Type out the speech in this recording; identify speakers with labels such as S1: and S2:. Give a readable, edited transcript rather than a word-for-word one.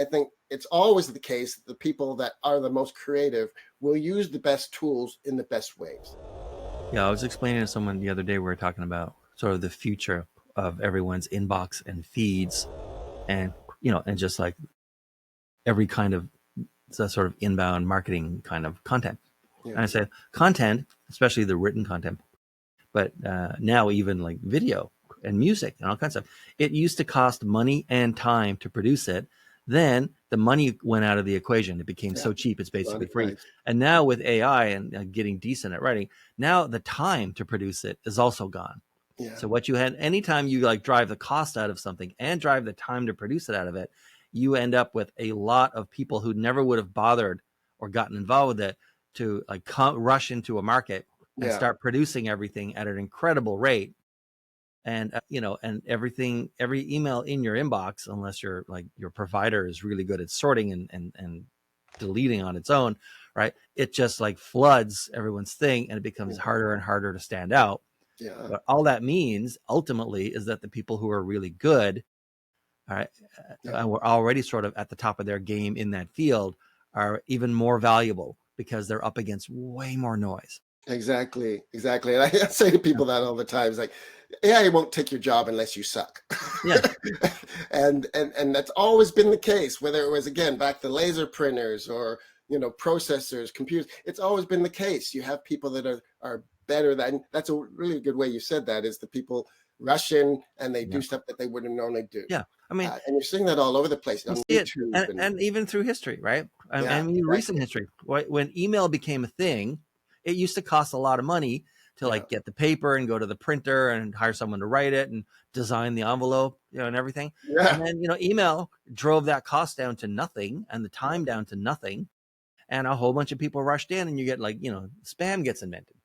S1: I think it's always the case that the people that are the most creative will use the best tools in the best ways.
S2: Yeah, I was explaining to someone the other day, we were talking about sort of the future of everyone's inbox and feeds, and and just like every kind of sort of inbound marketing kind of content. And
S1: Yeah.
S2: I said content, especially the written content, but now even like video and music and all kinds of stuff. It used to cost money and time to produce it. Then the money went out of the equation. It became
S1: Yeah.
S2: so cheap, it's basically free.
S1: Monetize.
S2: And now with AI and getting decent at writing, now the time to produce it is also gone.
S1: Yeah.
S2: So what you had, anytime you like drive the cost out of something and drive the time to produce it out of it, you end up with a lot of people who never would have bothered or gotten involved with it to like rush into a market and
S1: Yeah.
S2: start producing everything at an incredible rate. And and every email in your inbox, unless your provider is really good at sorting and deleting on its own, right? It just like floods everyone's thing, and it becomes
S1: Yeah.
S2: harder and harder to stand out.
S1: Yeah.
S2: But all that means ultimately is that the people who are really good, all right,
S1: Yeah.
S2: and we're already sort of at the top of their game in that field, are even more valuable because they're up against way more noise.
S1: Exactly. Exactly. And I say to people that all the time. It's like, AI won't take your job unless you suck.
S2: Yeah.
S1: And that's always been the case, whether it was, again, back to laser printers or processors, computers. It's always been the case. You have people that are better than. That's a really good way you said that, is the people rush in and they
S2: Yeah.
S1: do stuff that they wouldn't normally do.
S2: Yeah. I mean,
S1: And you're seeing that all over the place
S2: you
S1: on
S2: see it,
S1: YouTube.
S2: and even through history, right?
S1: Yeah,
S2: And recent
S1: exactly.
S2: history, when email became a thing, it used to cost a lot of money to
S1: Yeah,
S2: like get the paper and go to the printer and hire someone to write it and design the envelope, and everything. And
S1: yeah,
S2: then, email drove that cost down to nothing and the
S1: yeah,
S2: time down to nothing. And a whole bunch of people rushed in, and you get like, spam gets invented.